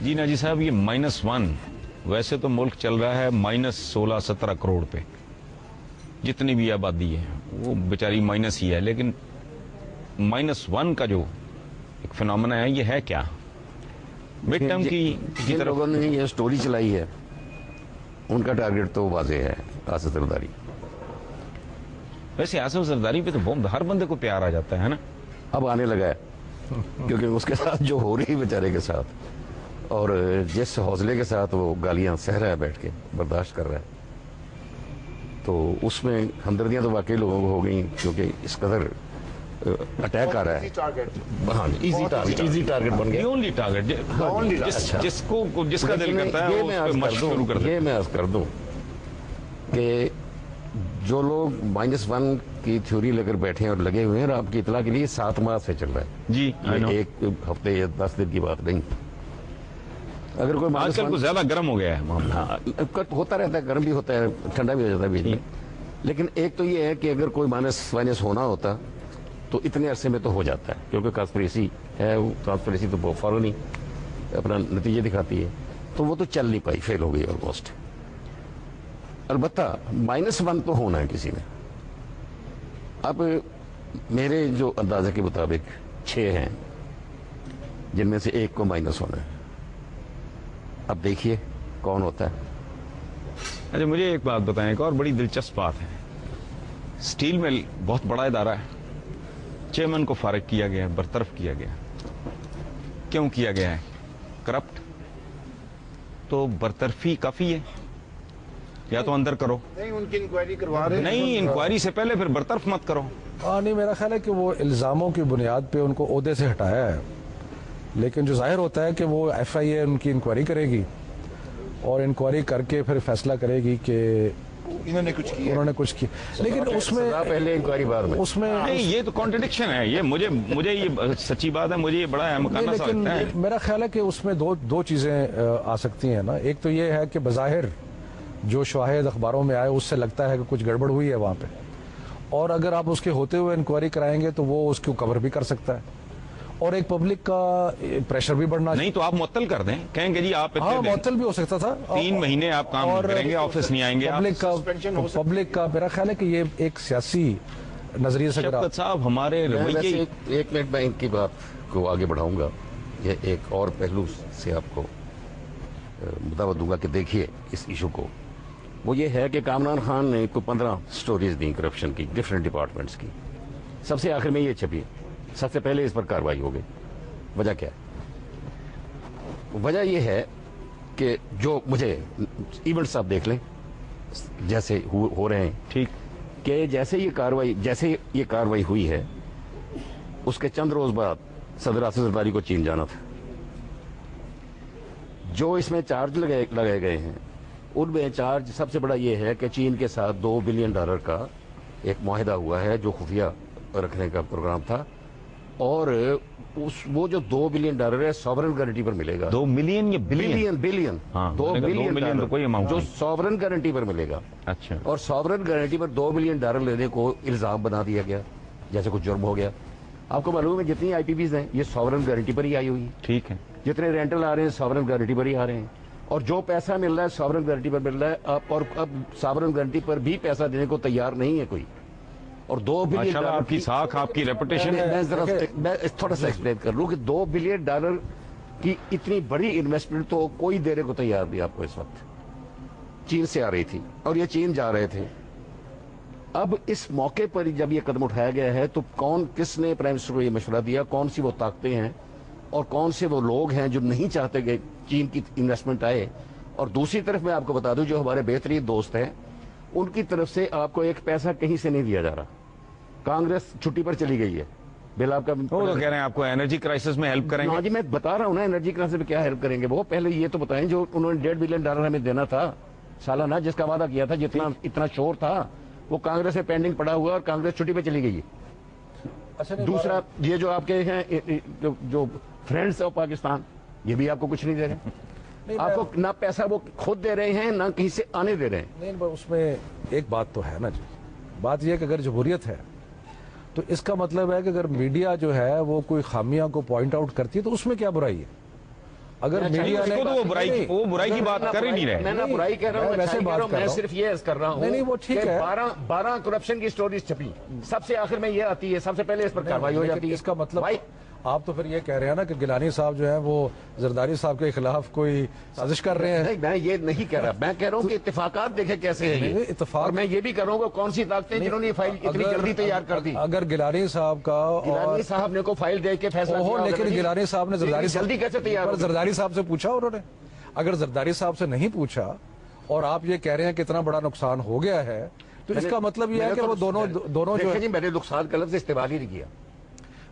جی ناجی صاحب، یہ -1 ویسے تو ملک چل رہا ہے -16-17 کروڑ پہ، جتنی بھی آبادی ہے وہ بیچاری مائنس ہی ہے، لیکن -1 کا جو ایک فنامنا ہے، یہ ہے کیا؟ مڈ ٹرم کی جن طرف لوگوں نے یہ سٹوری چلائی ہے ان کا ٹارگٹ تو واضح ہے، آصف زرداری۔ ویسے آصف زرداری پہ تو ہر بندے کو پیار آ جاتا ہے نا؟ اب آنے لگا ہے، کیونکہ اس کے ساتھ جو ہو رہی بیچارے کے ساتھ، اور جس حوصلے کے ساتھ وہ گالیاں سہ رہا ہے، بیٹھ کے برداشت کر رہا ہے، تو اس میں ہمدردیاں تو واقعی لوگوں کو ہو گئیں، کیونکہ اس قدر اٹیک آ رہا ہے۔ ہاں، ایزی ٹارگٹ بن گیا، اونلی ٹارگٹ جس کا دل کرتا ہے وہ اس پہ مشق شروع کر دیتا ہے۔ یہ میں عرض کر دوں کہ جو لوگ -1 کی تھیوری لے کر بیٹھے ہیں اور لگے ہوئے ہیں، اور آپ کی اطلاع کے لیے 7 ماہ سے چل رہا ہے جی، یہ ایک ہفتے یا 10 دن کی بات نہیں۔ اگر کوئی آج کل کچھ زیادہ گرم ہو گیا ہے معاملہ۔ ہاں، ہوتا رہتا ہے، گرم بھی ہوتا ہے، ٹھنڈا بھی ہو جاتا ہے بیچ میں، لیکن ایک تو یہ ہے کہ اگر کوئی مائنس ہونا ہوتا تو اتنے عرصے میں تو ہو جاتا ہے، کیونکہ کانسپریسی ہے، وہ کانسپریسی تو فوراً ہی اپنا نتیجے دکھاتی ہے، تو وہ تو چل نہیں پائی، فیل ہو گئی آلموسٹ۔ البتہ -1 تو ہونا ہے کسی نے۔ اب میرے جو اندازے کے مطابق 6 ہیں، جن میں سے ایک کو مائنس ہونا ہے۔ اب دیکھیے کون ہوتا ہے۔ اچھا، مجھے ایک بات بتائیں، ایک اور بڑی دلچسپ بات ہے، سٹیل مل بہت بڑا ادارہ ہے، چیئرمین کو فارغ کیا گیا، برطرف کیا گیا، کیوں کیا گیا ہے؟ کرپٹ؟ تو برطرفی کافی ہے یا تو اندر کرو؟ نہیں، ان کی انکوائری کروا رہے ہیں۔ نہیں، انکوائری سے پہلے پھر برطرف مت کرو۔ نہیں، میرا خیال ہے کہ وہ الزاموں کی بنیاد پہ ان کو عہدے سے ہٹایا ہے، لیکن جو ظاہر ہوتا ہے کہ وہ FIA ان کی انکوائری کرے گی، اور انکوائری کر کے پھر فیصلہ کرے گی کہ انہوں نے کچھ کیا، لیکن اس میں پہلے انکوائری بعد میں، اس میں نہیں، یہ تو کانٹرڈکشن ہے، یہ مجھے یہ سچی بات ہے، مجھے یہ بڑا احمقانہ سا لیکن لگتا ہے۔ میرا خیال ہے کہ اس میں دو چیزیں آ سکتی ہیں نا۔ ایک تو یہ ہے کہ بظاہر جو شواہد اخباروں میں آئے، اس سے لگتا ہے کہ کچھ گڑبڑ ہوئی ہے وہاں پہ، اور اگر آپ اس کے ہوتے ہوئے انکوائری کرائیں گے تو وہ اس کو کور بھی کر سکتا ہے، اور ایک پبلک کا پریشر بھی بڑھنا نہیں تو آپ معطل کر دیں، کہیں گے جی آپ ہاں، معطل بھی ہو سکتا تھا، 3 مہینے آپ کام نہیں کریں گے، آفس نہیں آئیں گے آپ۔ پبلک کا میرا خیال ہے کہ یہ ایک سیاسی نظریے سے شفقت صاحب، ہمارے رویے، ایک منٹ میں ان کی بات کو آگے بڑھاؤں گا۔ یہ ایک اور پہلو سے آپ کو مداوت دوں گا کہ دیکھیے اس ایشو کو۔ وہ یہ ہے کہ کامران خان نے کو 15 سٹوریز دیں کرپشن کی، ڈفرینٹ ڈپارٹمنٹس کی، سب سے آخر میں یہ چھپی، سب سے پہلے اس پر کارروائی ہو گئی۔ وجہ کیا ہے؟ وجہ یہ ہے کہ جو مجھے ایونٹس آپ دیکھ لیں جیسے ہو رہے ہیں، ٹھیک، کہ جیسے یہ کارروائی ہوئی ہے، اس کے چند روز بعد صدر آصف زرداری کو چین جانا تھا۔ جو اس میں چارج لگائے گئے ہیں، ان میں چارج سب سے بڑا یہ ہے کہ چین کے ساتھ $2 بلین کا ایک معاہدہ ہوا ہے، جو خفیہ رکھنے کا پروگرام تھا، اور وہ جو $2 بلین ہے سوورن گارنٹی پر ملے گا۔ 2 ملین یا بلین ہاں، 2 بلین تو کوئی اماؤنٹ جو نہیں، سوورن گارنٹی پر ملے گا۔ اچھا، اور سوورن گارنٹی پر $2 بلین لینے کو الزام بنا دیا گیا، جیسے کچھ جرم ہو گیا۔ آپ کو معلوم ہے جتنی IPPs ہیں یہ سوورن گارنٹی پر ہی آئی ہوئی ہیں، ٹھیک ہے، جتنے رینٹل آ رہے ہیں سوورن گارنٹی پر ہی آ رہے ہیں، اور جو پیسہ مل رہا ہے سوورن گارنٹی پر مل رہا ہے، اور اب سوورن گارنٹی پر بھی پیسہ دینے کو تیار نہیں ہے کوئی۔ اور $2 بلین ماشاءاللہ آپ کی ساکھ، آپ کی ریپوٹیشن۔ میں تھوڑا سا ایکسپلین کر لوں کہ $2 بلین کی اتنی بڑی انویسٹمنٹ تو کوئی دینے کو تیار نہیں آپ کو اس وقت۔ چین سے آ رہی تھی اور یہ چین جا رہے تھے۔ اب اس موقع پر جب یہ قدم اٹھایا گیا ہے تو کس نے پرائم منسٹر کو یہ مشورہ دیا، کون سی وہ طاقتیں ہیں اور کون سے وہ لوگ ہیں جو نہیں چاہتے کہ چین کی انویسٹمنٹ آئے؟ اور دوسری طرف میں آپ کو بتا دوں جو ہمارے بہترین دوست ہیں ان کی طرف سے آپ کو ایک پیسہ کہیں سے نہیں دیا جا رہا۔ کانگریس چھٹی پر چلی گئی ہے، بل آپ کا وہ تو کہہ رہے ہیں آپ کو انرجی کرائسس میں ہیلپ کریں گے۔ ہاں جی، میں بتا رہا ہوں نا انرجی کرائسس میں کیا ہیلپ کریں گے۔ وہ پہلے یہ تو بتائیں جو انہوں نے $1.5 بلین ہمیں دینا تھا سالانہ، جس کا وعدہ کیا تھا، جتنا اتنا شور تھا، وہ کانگریس میں پینڈنگ پڑا ہوا اور کانگریس چھٹی پہ چلی گئی ہے۔ دوسرا یہ جو آپ کے ہیں جو فرینڈس آف پاکستان، یہ بھی آپ کو کچھ نہیں دے رہے، آپ کو نہ پیسہ وہ خود دے رہے ہیں نہ کہیں سے آنے دے رہے ہیں۔ نہیں، اس میں ایک بات تو ہے نا جی، بات یہ ہے کہ اگر جمہوریت ہے تو اس کا مطلب ہے کہ اگر میڈیا جو ہے وہ کوئی خامیاں کو پوائنٹ آؤٹ کرتی ہے تو اس میں کیا برائی ہے؟ अगर मीडिया ने उसको तो वो बुराई की बात कर ही नहीं रहे। मैं ना बुराई कह रहा हूँ, वैसे बात कर रहा मैं हूँ। सिर्फ ये अर्ज कर रहा हूँ नहीं, वो ठीक कि है। 12 करप्शन की स्टोरीज छपी, सबसे आखिर में ये आती है, सबसे पहले इस पर कार्रवाई हो लेकिन जाती है। इसका मतलब भाई आप तो फिर ये कह रहे हैं ना कि गिलानी साहब जो है वो जरदारी साहब के खिलाफ कोई साजिश कर रहे हैं। नहीं, मैं ये नहीं कह रहा, मैं कह रहा हूँ कि इत्तेफाकात देखे कैसे है नहीं, ये इत्तेफाक- और मैं ये भी कर रहा हूँ कि कौन सी ताकतें जिन्होंने ये फाइल इतनी जल्दी तैयार कर दी। अगर गिलानी साहब का गिलानी और साहब ने को फाइल दे के फैसला ओहो, किया होगा, लेकिन नहीं? गिलानी साहब ने जरदारी जल्दी कैसे तैयार पर हो? जरदारी साहब से पूछा उन्होंने? अगर जरदारी साहब से नहीं पूछा और आप ये कह रहे हैं कि इतना बड़ा नुकसान हो गया है, तो इसका मतलब ये है कि वो दोनों जो देखिए है। जी, मैंने नुकसान का लफ्ज इस्तेमाल ही नहीं किया।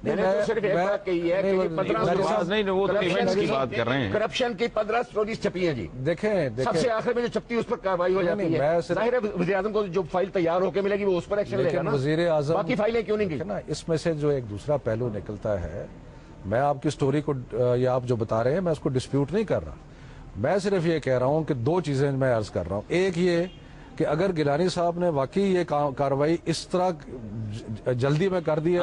मैंने मैं- तो सिर्फ एक मैं- बात कही है नहीं, कि 15 नहीं, साल नहीं, वो तो इवेंट्स की बात कर रहे हैं। करप्शन की 15 स्टोरीज छपी हैं जी। देखें सबसे आखिर में जो छपती है उस पर कार्रवाई हो जाती नहीं, है। मैं सिर्फ- जाहिर है वज़ीर आज़म को जो फाइल तैयार होकर मिलेगी वो उस पर एक्शन लेगा लेकिन ना। वजीर आजम बाकी फाइलें क्यों नहीं गई? ना, इसमें से जो एक दूसरा पहलू निकलता है, मैं आपकी स्टोरी को या आप जो बता रहे हैं मैं उसको डिस्प्यूट नहीं कर रहा। मैं सिर्फ ये कह रहा हूं कि दो चीजें मैं अर्ज कर रहा हूं। एक ये कि अगर गिलानी साहब ने वाकई ये कार्रवाई इस तरह जल्दी में कर दी है,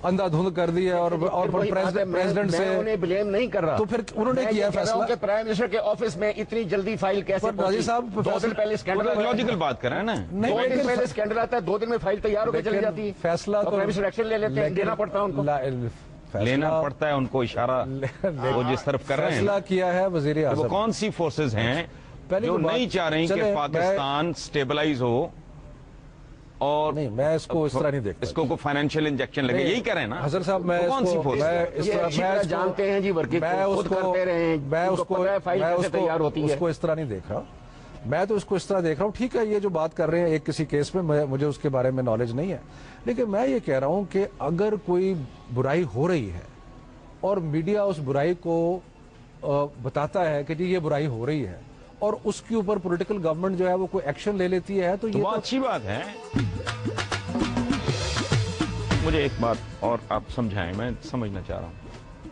अंधाधुंध कर दी है और वही बात है, प्रेसिडेंट से मैं उन्हें ब्लेम नहीं कर रहा। तो फिर उन्होंने मैं किया ये कह रहा हूं फैसला। कि प्राइम मिनिस्टर के ऑफिस में इतनी जल्दी फाइल कैसे पर नाज़िर पहुंची? साहब 2 दिन पहले स्कैंडल लॉजिकल बात कर रहे हैं ना। नहीं, 2 दिन लेकिन पहले स्कैंडल आता है, 2 दिन में फाइल तैयार होकर चली लेकिन जाती है। फैसला और तो प्राइम मिनिस्टर एक्शन ले लेते हैं, देना पड़ता है उनको। लेना पड़ता है उनको इशारा, वो जिस तरफ कर रहे हैं फैसला किया है वजीर वो आजम। कौन सी फोर्सेज हैं पहली जो तो बात- नहीं चाह रही कि चले, पाकिस्तान स्टेबलाइज हो और नहीं, मैं इसको इस तरह नहीं देखता। इसको को फाइनेंशियल इंजेक्शन लगे, यही कह रहे हैं ना हजर साहब, मैं तो कौन सी इसको- फोर्स मैं है? इस ये तरह अच्छी मैं तरह इसको- जानते हैं जी, वर्किंग मैं खुद उसको करते रहे हैं, मैं उनको उसको पता है फाइल मैं कैसे उसको तैयार होती है। उसको इस तरह नहीं देख रहा। मैं तो इसको इस तरह देख रहा हूँ, ठीक है ये जो बात कर रहे हैं एक किसी केस में, मुझे उसके बारे में नॉलेज नहीं है, लेकिन मैं ये कह रहा हूँ कि अगर कोई बुराई हो रही है और मीडिया उस बुराई को बताता है कि जी ये बुराई हो रही है और उसके ऊपर पॉलिटिकल गवर्नमेंट जो है वो कोई एक्शन ले लेती है, तो ये बहुत अच्छी बात है। मुझे एक बात और आप समझाएं, मैं समझना चाह रहा हूं।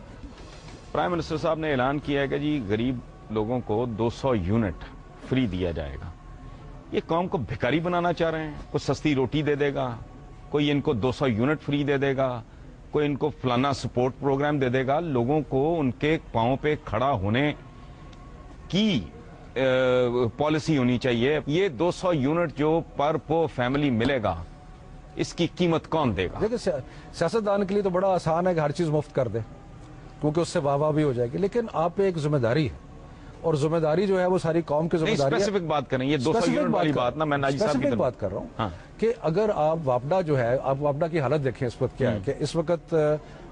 प्राइम मिनिस्टर साहब ने ऐलान किया है कि जी गरीब लोगों को 200 यूनिट फ्री दिया जाएगा। ये कौम को भिखारी बनाना चाह रहे हैं? कोई सस्ती रोटी दे देगा, कोई इनको 200 यूनिट फ्री दे देगा, कोई इनको फलाना सपोर्ट प्रोग्राम दे देगा। लोगों को उनके पांव पे खड़ा होने की पॉलिसी होनी चाहिए। ये 200 यूनिट जो पर फैमिली मिलेगा, इसकी कीमत कौन देगा? देखिए सियासतदान के लिए तो बड़ा आसान है कि हर चीज मुफ्त कर दे, क्योंकि उससे वाह भी हो जाएगी, लेकिन आप पे एक जिम्मेदारी है और जिम्मेदारी जो है वो सारी कौम की जिम्मेदारी है। स्पेसिफिक बात करें, ये 200 यूनिट वाली बात ना, मैं नाजी साहब की स्पेसिफिक तरफ बात कर रहा हूँ। हाँ। कि अगर आप वापडा जो है, आप वापडा की हालत देखें इस वक्त क्या है कि इस वक्त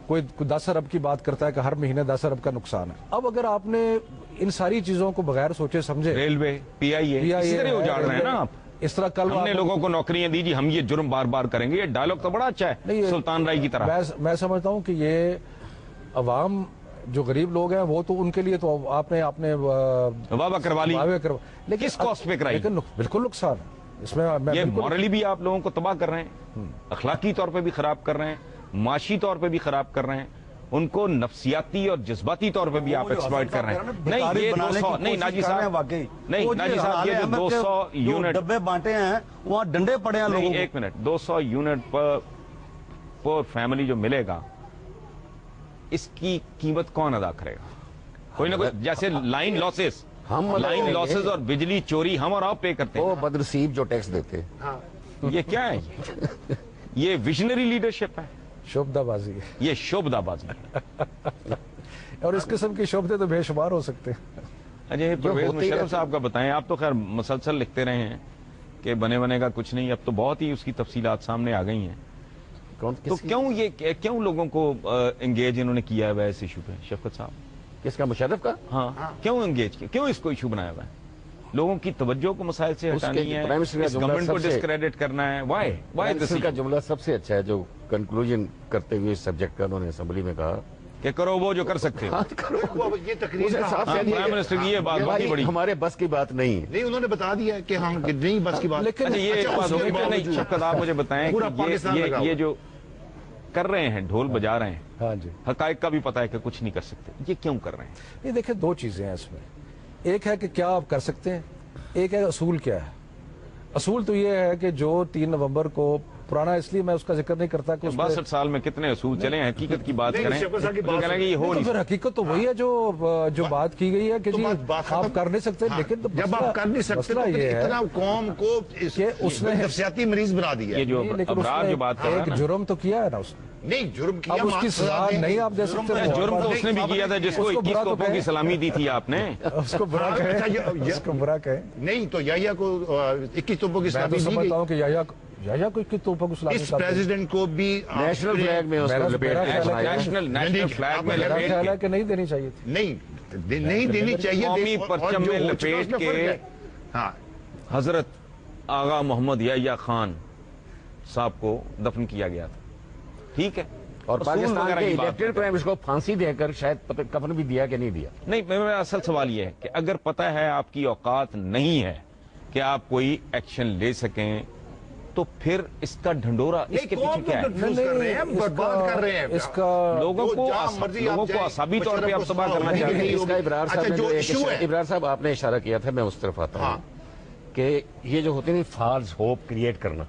कोई 10 अरब की बात करता है कि हर महीने 10 अरब का नुकसान है। अब अगर आपने इन सारी चीजों को बगैर सोचे समझे, रेलवे, पीआईए इसी तरह उजाड़ रहे हैं ना आप। इस तरह कल हमने लोगों को नौकरियां दी जी, हम ये जुर्म बार बार करेंगे। ये डायलॉग तो बड़ा अच्छा नहीं, है सुल्तान राय की तरह। मैं समझता हूं कि ये अवाम जो गरीब लोग हैं वो तो उनके लिए तो आपने वाह करवा ली, लेकिन किस कॉस्ट पे कराई? लेकिन बिल्कुल नुकसान है इसमें। ये मॉरली भी आप लोगों को तबाह कर रहे हैं, अखलाकी तौर पे भी खराब कर रहे हैं, माशी तौर पे भी खराब कर रहे हैं, उनको नफसियाती और जज्बाती तौर पे भी आप एक्सप्लॉइट कर रहे हैं। नहीं ये 200 नहीं नाजी साहब, नहीं नाजी साहब, ये जो 200 यूनिट डब्बे बांटे हैं वहाँ डंडे पड़े हैं लोगों को। एक मिनट, 200 यूनिट पर फैमिली जो मिलेगा, इसकी कीमत कौन अदा करेगा? कोई ना कोई, जैसे लाइन लॉसेस, लाइन लॉसेस और बिजली चोरी हम और आप पे करते वो हैं। बदनसीब जो टैक्स देते हैं, ये क्या है? ये विजनरी लीडरशिप है, शोभदाबाजी है, ये शोभदाबाजी है। और इस किस्म की शोभदे तो बेशुमार हो सकते हैं। अजय परवेज होते ही मुशर्रफ रहते साहब का बताएं। आप तो खैर मसलसल लिखते रहे हैं कि बने बने का कुछ नहीं, अब तो बहुत ही उसकी तफसीलात सामने आ गई हैं। तो क्यों लोगों को एंगेज इन्होंने किया है इस इशू पे शफकत साहब? किसका, मुशर्रफ का? हाँ, क्यों एंगेज किया, क्यों इसको इशू बनाया हुआ है? लोगों की तवज्जो को मसाइल से हटानी है, प्राइम मिनिस्टर का इस जुमला गवर्नमेंट को सबसे- डिस्क्रेडिट करना है। वाई का जुमला सबसे अच्छा है जो कंक्लूजन करते हुए इस सब्जेक्ट का उन्होंने असेंबली में कहा कि करो वो जो कर सकते हो। हाँ, करो। वो ये तकरीर उसे का साफ हाँ, कह दिया प्राइम कि मिनिस्टर की ये बात बहुत ही भाई बड़ी। हमारे बस की बात नहीं है। नहीं, उन्होंने बता दिया कि हाँ नहीं बस की बात। लेकिन अच्छा, ये एक बात होगी कि नहीं शफकत, आप मुझे बताएं पूरा कि पाकिस्तान लगा ये हुआ। जो कर रहे हैं, ढोल बजा रहे हैं, हाँ जी, हकायक का भी पता है कि कुछ नहीं कर सकते, ये क्यों कर रहे हैं? ये देखिए दो चीजें हैं इसमें। एक है कि क्या आप कर सकते हैं, एक है असूल क्या है। असूल तो ये है कि जो 3 नवंबर को पुराना इसलिए मैं उसका जिक्र नहीं करता कि 62 साल में कितने असूल चले हैं, हकीकत की बात करें शफकत साहब की तो बात कहेंगे ये हो तो नहीं फिर हकीकत तो वही है जो बात की गई है कि जी आप कर नहीं सकते, लेकिन तो जब आप कर नहीं सकते तो ये है इतना कौम को कि उसने नफसियाती मरीज बना दिया ये जो लेकिन अबरार उसने जो बात कर रहा है एक ना, जुर्म तो किया है ना उसने, नहीं जुर्म किया अब उसकी सजा नहीं आप दे सकते, वो जुर्म और तो बात उसने भी किया था जिसको उसको 21 बुरा तो तोपों की कहें। सलामी दी थी आपने। उसको बुरा अच्छा, कहे, उसको बुरा कहे। नहीं तो याहिया को 21 तोपों की मैं सलामी तो दी समझता गई। हूँ कि याया को किस तोपों को सलामी इस का प्रेसिडेंट को भी नेशनल फ्लैग में उसको मेरा- लपेट मेरा के ख्याल है बनाया। नेशनल फ्लैग में मेरा लपेट ख्याल है के कि नहीं देनी चाहिए थी। नहीं देनी चाहिए। कौमी और परचम जो में हो चुका लपेट उसमें के फर्क है। हाँ हजरत आगा मोहम्मद याह्या खान साहब को दफन किया गया था, ठीक है। और असूल पाकिस्तान वगैरह के की बात इलेक्टेड करते हैं। प्राइम मिनिस्टर को फांसी देकर शायद कफन भी दिया कि नहीं दिया। नहीं, मेरा असल सवाल ये है कि अगर पता है आपकी औकात नहीं है कि आप कोई एक्शन ले सकें, तो फिर इसका ढंडोरा इसके पीछे क्या है? कंफ्यूज कर रहे हैं, बर्बाद कर रहे हैं इसका लोगों को असाबी तौर पे आप तबाह करना चाहते हैं। इसका इब्रार साहब अच्छा, ने जो जो एक इशू है इब्रार साहब आपने इशारा किया था, मैं उस तरफ आता हूँ कि ये जो होते हैं फॉल्स होप क्रिएट करना,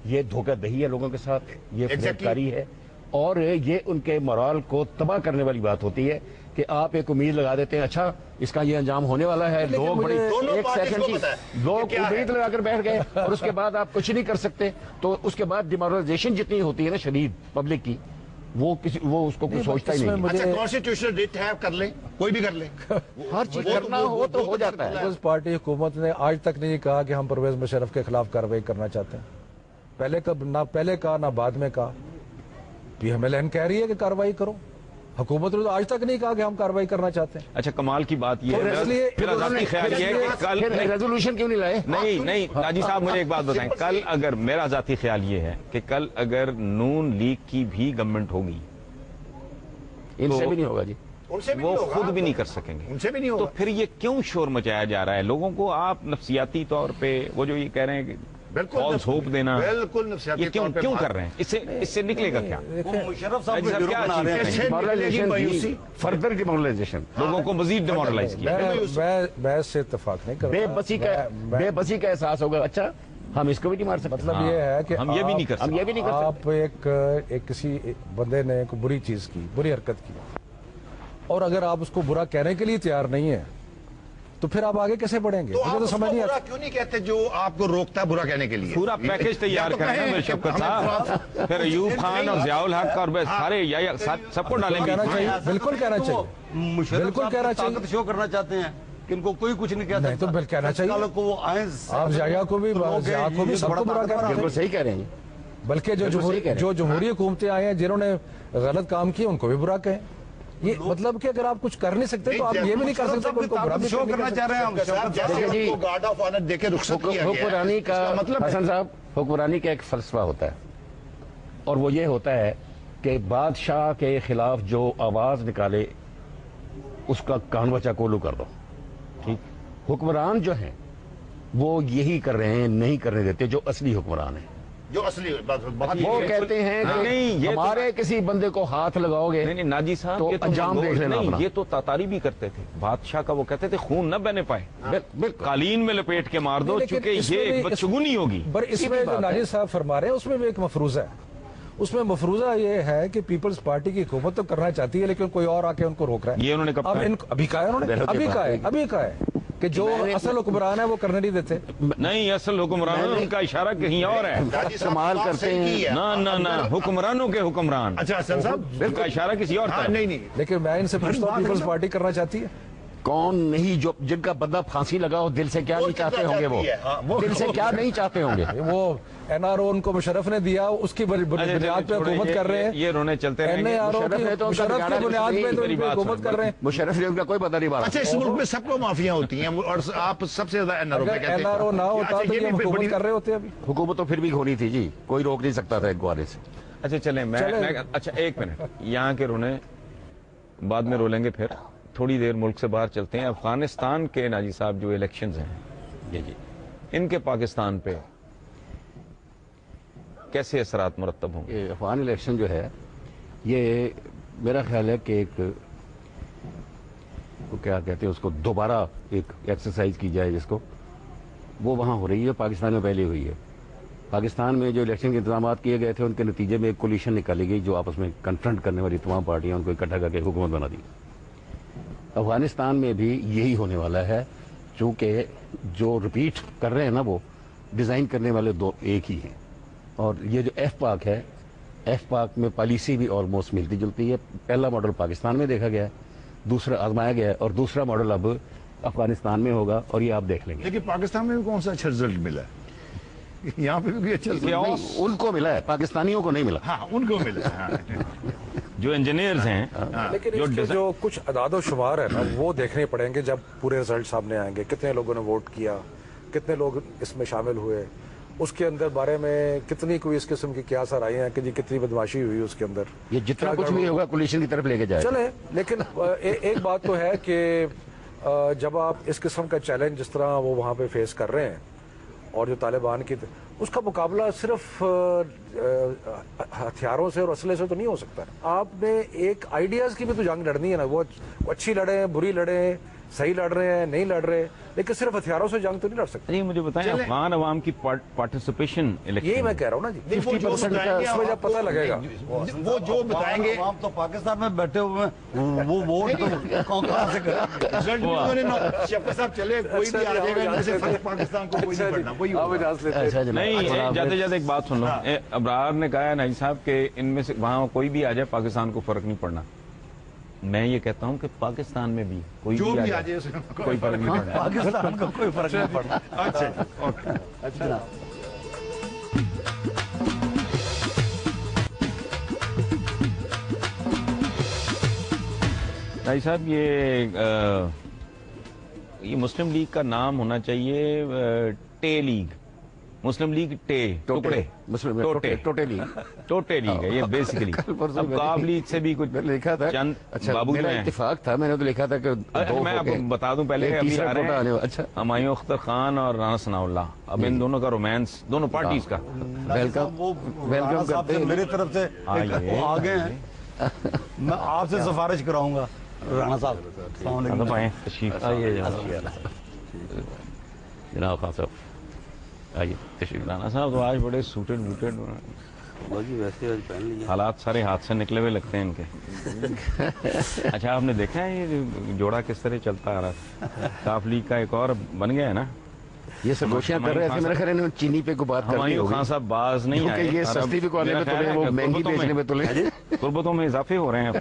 ये धोखाधड़ी है लोगों के साथ, ये फरेबकारी है, और ये उनके मोरल को तबाह करने वाली बात होती है कि आप एक उम्मीद लगा देते हैं, अच्छा इसका ये अंजाम होने वाला है, लेकिन लोग बड़ी दोनों एक पार्टीज सेकंड को की पता है लोग कि क्या है। उम्मीद लगाकर बैठ गए और उसके बाद आप कुछ नहीं कर सकते, तो उसके बाद डिमोरलाइजेशन जितनी होती है ना शदीद पब्लिक की, वो उसको कुछ सोचता ही इसमें नहीं। मुझे- अच्छा कॉन्स्टिट्यूशनल रिट है, कर ले, कोई भी कर ले। हर चीज करना हो तो हो जाता है। पीपल्स पार्टी हुकूमत ने आज तक नहीं कहा कि हम परवेज मुशर्रफ के खिलाफ कार्रवाई करना चाहते हैं। पहले कहा ना बाद में कहा। PMLN कह रही है कि कार्रवाई करो, हुकूमत ने तो आज तक नहीं कहा कि हम कार्रवाई करना चाहते हैं। अच्छा, कमाल की बात ये तो है, इसलिए- फिर आजादी ख्याल ये है कि कल रेजोल्यूशन क्यों नहीं लाए? नहीं नाजी साहब, मुझे एक बात बताएं, कल अगर मेरा जाती ख्याल ये है कि कल अगर नून लीग की भी गवर्नमेंट होगी, इनसे भी नहीं होगा जी। उनसे भी वो नहीं होगा, खुद भी नहीं कर सकेंगे। उनसे भी नहीं तो होगा। फिर ये क्यों शोर मचाया जा रहा है लोगों को? आप नफसियाती तौर पे वो जो ये कह रहे हैं कि बिल्कुल फॉल्स होप देना, बिल्कुल नफसियाती ये तौर पे क्यों बात- कर रहे हैं? इससे निकलेगा क्या? वो मुशर्रफ साहब अच्छा, को क्या बना रहे हैं। चीज़ है? डिमोरलाइजेशन मायूसी। फर्दर डिमोरलाइजेशन, लोगों को मजीद डिमोरलाइज किया। मैं इससे इत्तेफाक नहीं कर बेबसी का एहसास होगा, अच्छा हम इसको भी नहीं मार सकते। मतलब ये है कि हम ये भी नहीं कर हम ये भी नहीं कर आप एक किसी बंदे ने कोई बुरी चीज की, बुरी हरकत की, और अगर आप उसको बुरा कहने के लिए तैयार नहीं है तो फिर आप आगे कैसे बढ़ेंगे? तो मुझे आप तो समझ नहीं बुरा आता। क्यों नहीं कहते जो आपको रोकता है बुरा कहने के लिए? पूरा पैकेज तैयार करना है मेरे शौकत साहब, फिर अयूब खान और जियाउल हक और सारे सबको डालेंगे। कहना चाहिए, बिल्कुल कहना चाहिए, मुशर्रफ बिल्कुल साहब कहना तो ताकत चाहिए। शो करना चाहते हैं कि इनको कोई कुछ नहीं कहता। नहीं तो बिल्कुल कहना चाहिए। कल को वो आए, आप जाया को भी, तो लोग जिया को भी, ये सबको बड़ा बुरा ताकतवर कहना बिल्कुल चाहिए। सही कह रहे हैं। बल्कि जो जमहूरी हुकूमतें आई हैं जिन्होंने गलत काम किए उनको भी बुरा कहें। ये मतलब कि अगर आप कुछ कर नहीं सकते तो आप ये भी नहीं कर सकते कि उनको बुरा भी शो करना चाह रहे हैं हम। साहब, जैसे देखिए जी, उनको गार्ड ऑफ ऑनर देके रुखसत किया गया है, हुक्मरानी का इसका मतलब है- हसन साहब, हुक्मरानी का एक फलसफा होता है, और वो ये होता है कि बादशाह के खिलाफ जो आवाज निकाले उसका कान बचा कोलू कर दो। ठीक, हुक्मरान जो हैं वो यही कर रहे हैं, नहीं करने देते जो असली हुक्मरान है। जो असली वो कहते हैं नहीं, कि ये तो- हमारे किसी बंदे को हाथ लगाओगे नहीं नाजी साहब, तो ये तो अंजाम मंगोल- देख लेना नहीं, अपना। ये तो तातारी भी करते थे। बादशाह का वो कहते थे खून न बहने पाए, बिल्कुल कालीन में लपेट के मार दो, लेकिन चूंकि इसमें ये भी- बदशगुनी होगी। पर इसमें जो नाजिर साहब फरमा रहे हैं उसमें भी एक मफरूजा है। उसमें मफरूजा ये है कि पीपल्स पार्टी की हुकूमत तो करना चाहती है लेकिन कोई और आके उनको रोक रहा है। ये उन्होंने कब अब कहा? अभी कहा है उन्होंने, अभी कहा है कि जो असल हुक्मरान है वो करने नहीं देते। नहीं, असल हुक्मरान, उनका इशारा कहीं और है। इस्तेमाल करते हैं। ना हुक्मरानों के हुक्मरान, अच्छा हसन साहब, उनका इशारा किसी और हाँ, तरफ। नहीं लेकिन मैं इनसे पूछता हूँ पीपल्स पार्टी करना चाहती है? कौन नहीं, जो जिनका बंदा फांसी लगा हो दिल से क्या नहीं चाहते होंगे वो दिल से क्या नहीं चाहते होंगे। वो NRO उनको मुशर्रफ ने दिया, उसकी बुनियाद पे हुकूमत कर रहे हैं। ये रोने चलते रहेंगे। NRO मुशर्रफ ने तो उनका मुशर्रफ की बिगाड़ा बुनियाद कुछ पे तो नहीं, इन पे हुकूमत कर रहे हैं। मुशर्रफ ने उनका कोई बता नहीं मारा। अच्छा इस मुल्क में सबको माफिया होती हैं और आप सबसे ज्यादा NRO पे अगर कहते हैं। NRO ना होता अच्छा, तो ये भी हुकूमत बड़ी- कर रहे होते अभी। हुकूमत तो फिर भी होनी थी जी, कोई रोक नहीं सकता था इंक्वायरी से। अच्छा चलें, मैं अच्छा एक मिनट, यहाँ के रोने बाद में रो लेंगे, फिर थोड़ी देर मुल्क से बाहर चलते हैं। अफगानिस्तान के नाजी साहब जो इलेक्शंस हैं जी इनके पाकिस्तान पे कैसे असरात मुरतब होंगे? ये अफगान इलेक्शन जो है ये मेरा ख्याल है कि एक को क्या कहते हैं उसको दोबारा एक एक्सरसाइज की जाए जिसको वो वहाँ हो रही है, पाकिस्तान में पहले हुई है। पाकिस्तान में जो इलेक्शन के इंतजाम किए गए थे उनके नतीजे में एक कोलिशन निकाली गई जो आपस में कन्फ्रंट करने वाली तमाम पार्टियां उनको इकट्ठा करके हुकूमत बना दी। अफगानिस्तान में भी यही होने वाला है, चूंकि जो रिपीट कर रहे हैं ना वो डिज़ाइन करने वाले दो एक ही हैं। और ये जो एफ पाक है, एफ पाक में पॉलिसी भी ऑलमोस्ट मिलती जुलती है। पहला मॉडल पाकिस्तान में देखा गया है, दूसरा आजमाया गया है, और दूसरा मॉडल अब अफगानिस्तान में होगा, और ये आप देख लेंगे। लेकिन पाकिस्तान में भी कौन सा अच्छा रिजल्ट मिला है? यहाँ पे भी कोई अच्छा रिजल्ट नहीं, उनको मिला है, पाकिस्तानियों को नहीं मिला। हाँ, उनको मिला है। हाँ। जो इंजीनियर्स हैं, लेकिन जो इसके जो कुछ अदाद शुमार है ना वो देखने पड़ेंगे जब पूरे रिजल्ट सामने आएंगे, कितने लोगों ने वोट किया, कितने लोग इसमें शामिल हुए, उसके अंदर बारे में कितनी कोई इस किस्म की क्या सर आई हैं कि जी कितनी बदमाशी हुई उसके अंदर। ये जितना कुछ भी होगा कोलिशन की तरफ लेके जाए। चले, लेकिन एक बात तो है कि जब आप इस किस्म का चैलेंज जिस तरह वो वहाँ पे फेस कर रहे हैं, और जो तालिबान की उसका मुकाबला सिर्फ हथियारों से और असले से तो नहीं हो सकता। आपने एक आइडियाज की भी तो जंग लड़नी है ना, वो अच्छी लड़े, बुरी लड़े, सही लड़ रहे हैं, नहीं लड़ रहे, लेकिन सिर्फ हथियारों से जंग तो नहीं लड़ सकते। नहीं, मुझे बताएं अफगान अवाम की पार्टिसिपेशन इलेक्शन, यही मैं कह रहा हूँ ना जी, 50% का उसमें जब पता लगेगा वो जो बताएंगे। हम तो पाकिस्तान में बैठे हुए हैं, वो वोट तो कहाँ से करें? रिजल्ट भी उन्होंने शफकत साहब चले, कोई भी आ जाएगा, इनमें से फर्क पाकिस्तान को कोई नहीं पड़ना, वही होगा। अच्छा जनाब, नहीं, जाते जाते एक बात सुन लो। अबरार ने कहा है नहीं साहब कि इनमें से वहाँ कोई भी आ जाए पाकिस्तान को फर्क नहीं पड़ना। मैं ये कहता हूँ कि पाकिस्तान में भी कोई जो भी भी आ आ जाए जाए कोई फर्क नहीं पड़ना। पाकिस्तान को कोई फर्क नहीं पड़ता। अच्छा, ओके। अच्छा, भाई साहब ये मुस्लिम लीग का नाम होना चाहिए टे लीग, मुस्लिम लीग टे टुकड़े, मुस्लिम टोटे टोटे लीग है ये बेसिकली। अब काब लीग से भी कुछ मैंने लिखा था, चंद अच्छा बाबू मेरा हैं। इत्तेफाक था, मैंने तो लिखा था कि दो मैं आपको बता दूं पहले, एक अभी तीसरा आ रहे कोटा आने हैं वाला। अच्छा, हमायूं अख्तर खान और राना सनाउल्लाह, अब इन दोनों का रोमांस दोनों पार्टीज का। वेलकम वो वेलकम राणा साहब करते से हैं। मेरी तरफ से आइए। वो आ गए हैं, मैं आपसे सिफारिश कराऊंगा राणा साहब। अस्सलाम वालेकुम। मतलब आए तशरीफ आइए जनाब खान साहब आइए तशरीफ। राना साहब तो आज बड़े सूटेड बूटेड, वैसे आज पहन लिया। हालात सारे हाथ से निकले हुए लगते हैं इनके। अच्छा, आपने देखा है ये जोड़ा किस तरह चलता आ रहा है? काफ लीग का एक और बन गया है ना, ये सरगोशियां कर रहे थे, मेरा ख्याल है चीनी पे को बात करनी हमायूं होगी, खान साहब बाज नहीं आए। क्योंकि ये सस्ती भी कोने पे तुले हैं, वो महंगी बेचने पे तुले हैं। कुर्बतों में इजाफे हो रहे हैं।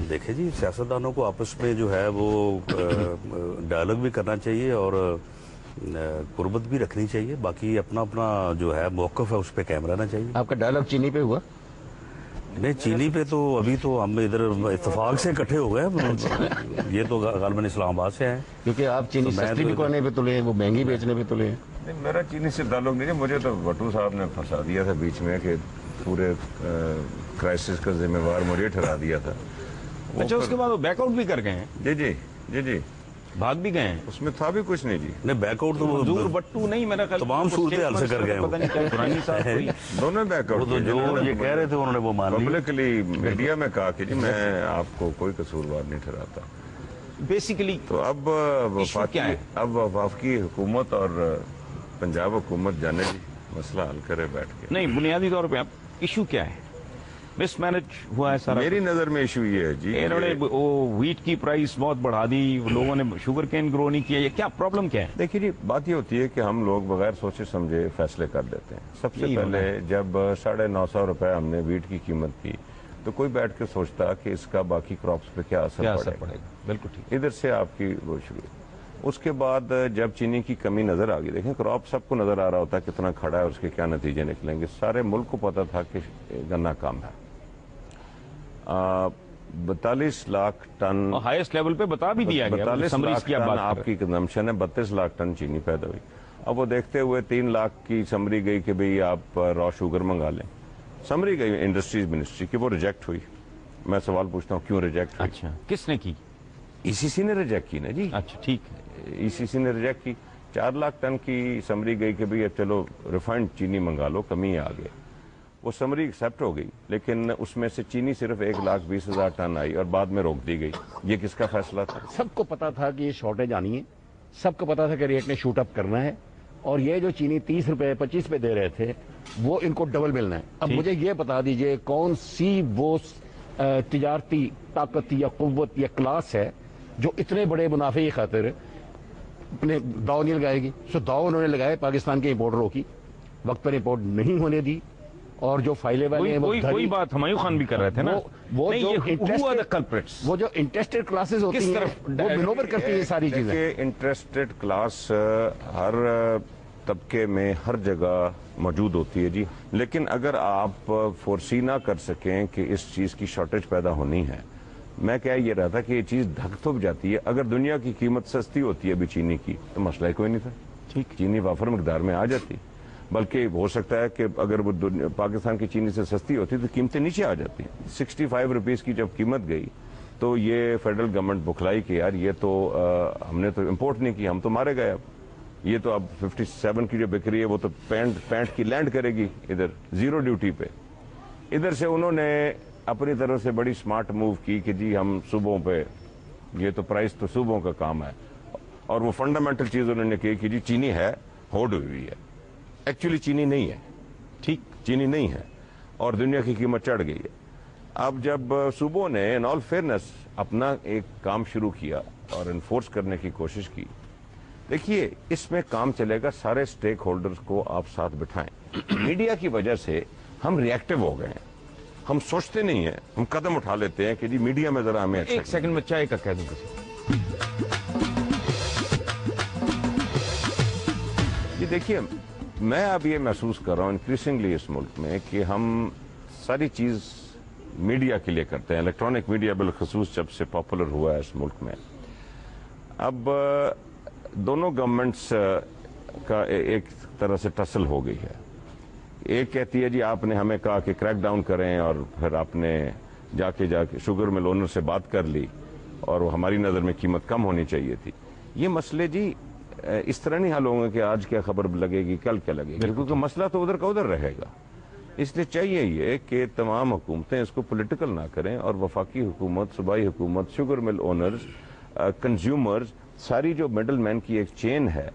देखिए जी, सियासतदानों को आपस में जो है वो डायलॉग भी करना चाहिए और कुर्बत भी रखनी चाहिए। बाकी अपना अपना जो है मौक़िफ़ है उस पर कायम रहना चाहिए। आपका डायलॉग चीनी पे हुआ? नहीं, चीनी पे तो अभी तो हम इधर इत्तेफाक से इकट्ठे हो गए। ये तो गालिबन इस्लामाबाद से हैं, क्योंकि आप चीनी तो मैं सस्ती तो भी कोने पे तुले हैं, वो महंगी बेचने पे तुले हैं। नहीं, मेरा चीनी से ताल्लुक नहीं है। मुझे तो भट्टू साहब ने फंसा दिया था बीच में कि पूरे क्राइसिस का जिम्मेवार मुझे ठहरा दिया था। अच्छा, उसके बाद वो बैकआउट भी कर गए हैं, जी जी जी जी, भाग भी गए हैं। उसमें था भी कुछ नहीं जी। नहीं बैकआउट तो मंजूर वो बट्टू नहीं, मेरा ख्याल तमाम सूरतें हल से कर गए पता नहीं क्या पुरानी साहब कोई। दोनों वो बैकआउट तो जो ये कह रहे थे उन्होंने वो मान लिया। पब्लिकली मीडिया में कहा कि जी मैं आपको कोई कसूरवार नहीं ठहराता। बेसिकली तो अब इशू क्या है? अब वफाकी हुकूमत और पंजाब हुकूमत जाने जी मसला हल करे बैठ के। नहीं, बुनियादी तौर पे अब इशू क्या है? मिसमैनेज हुआ है सारा। मेरी नजर में इशू ये है जी, इन्होंने वो व्हीट की प्राइस बहुत बढ़ा दी, लोगों ने शुगर केन ग्रो नहीं किया, ये क्या प्रॉब्लम क्या है? देखिए जी, बात ये होती है कि हम लोग बगैर सोचे समझे फैसले कर लेते हैं। सबसे यही पहले जब 950 रुपए हमने वीट की कीमत की तो कोई बैठ के सोचता कि इसका बाकी क्रॉप्स पे क्या असर पड़ेगा। बिल्कुल ठीक। इधर से आपकी वो शुरू। उसके बाद जब चीनी की कमी नजर आ गई, देखें क्रॉप सबको नजर आ रहा होता है कितना खड़ा है, उसके क्या नतीजे निकलेंगे। सारे मुल्क को पता था कि गन्ना कम है। 42 लाख टन हाईएस्ट लेवल पे बता भी दिया गया। 42 समरीज लाख की आप टन बात कर आपकी कंजम्पशन है, 32 लाख टन चीनी पैदा हुई। अब वो देखते हुए 3 लाख की समरी गई कि भाई आप रॉ शुगर मंगा लें। समरी गई इंडस्ट्रीज मिनिस्ट्री की, वो रिजेक्ट हुई। मैं सवाल पूछता हूँ क्यों रिजेक्ट हुई? अच्छा, किसने की? ईसीसी ने रिजेक्ट की ना जी। अच्छा, ठीक है। ईसीसी ने रिजेक्ट की। 4 लाख टन की समरी गई कि भाई अब चलो रिफाइंड चीनी मंगा लो, कमी आ गई। वो समरी एक्सेप्ट हो गई, लेकिन उसमें से चीनी सिर्फ 1,20,000 टन आई और बाद में रोक दी गई। ये किसका फैसला था? सबको पता था कि ये शॉर्टेज आनी है, सबको पता था कि रेट ने शूट अप करना है, اور یہ جو چینی 30 روپے 25 روپے دے رہے تھے وہ ان کو ڈبل ملنا ہے. اب مجھے یہ بتا دیجئے کون سی وہ تجارتی طاقت یا قوت یا کلاس ہے جو اتنے بڑے منافع کی خاطر اپنے داؤ نہیں لگائے گی. سو داؤ انہوں نے لگائے, پاکستان کے امپورٹروں کی وقت پر امپورٹ نہیں ہونے دی, اور جو فائلے والے ہیں کوئی بات ہمایوں خان بھی کر رہے تھے نا, وہ جو انٹرسٹڈ کلاسز ہوتی ہیں وہ منوور کرتی ہیں ساری چیزیں. انٹرسٹڈ کلاس ہر طبقے میں ہر جگہ موجود ہوتی ہے جی, لیکن اگر آپ فورسی نہ کر سکیں کہ اس چیز کی شارٹیج پیدا ہونی ہے, میں کہہ یہ رہا تھا کہ یہ چیز دھک تھک جاتی ہے. اگر دنیا کی قیمت سستی ہوتی ہے ابھی چینی کی تو مسئلہ کوئی نہیں تھا, ٹھیک, چینی وافر مقدار میں آ جاتی, بلکہ ہو سکتا ہے کہ اگر وہ پاکستان کی چینی سے سستی ہوتی تو قیمتیں نیچے آ جاتی. 65 روپیز کی جب قیمت گئی تو یہ فیڈرل گورنمنٹ بکھلائی کہ یار یہ تو ہم نے تو امپورٹ نہیں کی, ہم تو مارے گئے, اب یہ تو اب 57 کی جو بک رہی ہے وہ تو پینٹ کی لینڈ کرے گی ادھر زیرو ڈیوٹی پہ. ادھر سے انہوں نے اپنی طرف سے بڑی سمارٹ موو کی کہ جی ہم صوبوں پہ, یہ تو پرائس تو صوبوں کا کام ہے, اور وہ فنڈامنٹل چیز انہوں نے کی کہ جی چینی ہے ہولڈ ہوئی ہے, ایکچولی چینی نہیں ہے, ٹھیک, چینی نہیں ہے, اور دنیا کی قیمت چڑھ گئی ہے. اب جب صوبوں نے ان آل فیئرنیس اپنا ایک کام شروع کیا اور انفورس کرنے کی کوشش کی, دیکھیے اس میں کام چلے گا, سارے سٹیک ہولڈرز کو آپ ساتھ بٹھائیں. میڈیا کی وجہ سے ہم ری ایکٹیو ہو گئے ہیں, ہم سوچتے نہیں ہیں, ہم قدم اٹھا لیتے ہیں کہ جی میڈیا میں ذرا ہمیں ایک سیکنڈ میں چائے کا کہہ دوں کسی. جی دیکھیے, میں اب یہ محسوس کر رہا ہوں انکریزنگلی اس ملک میں کہ ہم ساری چیز میڈیا کے لیے کرتے ہیں. الیکٹرانک میڈیا بالخصوص جب سے پاپولر ہوا ہے اس ملک میں, اب دونوں گورنمنٹس کا ایک طرح سے ٹسل ہو گئی ہے. ایک کہتی ہے جی آپ نے ہمیں کہا کہ کریک ڈاؤن کریں, اور پھر آپ نے جا کے شوگر مل اونر سے بات کر لی, اور وہ ہماری نظر میں قیمت کم ہونی چاہیے تھی. یہ مسئلے جی اس طرح نہیں حل ہوں گے کہ آج کیا خبر لگے گی کل کیا لگے گی, کیونکہ مسئلہ تو ادھر کا ادھر رہے گا. اس لیے چاہیے یہ کہ تمام حکومتیں اس کو پولیٹیکل نہ کریں, اور وفاقی حکومت, صوبائی حکومت, شوگر مل اونرز, کنزیومرز, ساری جو مڈل مین کی ایک چین ہے.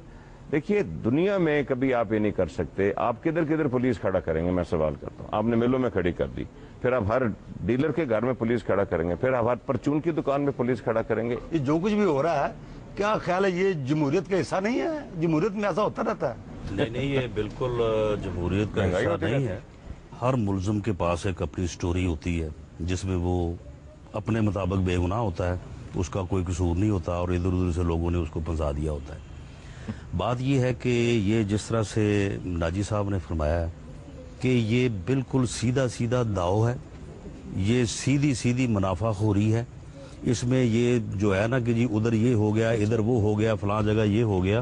دیکھیے دنیا میں کبھی آپ یہ نہیں کر سکتے, آپ کدھر کدھر پولیس کھڑا کریں گے, میں سوال کرتا ہوں. آپ نے ملوں میں کھڑی کر دی, پھر آپ ہر ڈیلر کے گھر میں پولیس کھڑا کریں گے, پھر آپ ہر پرچون کی دکان میں پولیس کھڑا کریں گے. یہ جو کچھ بھی ہو رہا ہے کیا خیال ہے یہ جمہوریت کا حصہ نہیں ہے؟ جمہوریت میں ایسا ہوتا رہتا ہے. نہیں, یہ بالکل جمہوریت کا حصہ نہیں ہے. ہر ملزم کے پاس ایک اپنی سٹوری ہوتی ہے جس میں وہ اپنے مطابق بے گناہ ہوتا ہے, اس کا کوئی قصور نہیں ہوتا, اور ادھر ادھر سے لوگوں نے اس کو پھنسا دیا ہوتا ہے. بات یہ ہے کہ یہ جس طرح سے ناجی صاحب نے فرمایا کہ یہ بالکل سیدھا سیدھا داؤ ہے, یہ سیدھی سیدھی منافع خوری ہے. اس میں یہ جو ہے نا کہ جی ادھر یہ ہو گیا, ادھر وہ ہو گیا, فلاں جگہ یہ ہو گیا,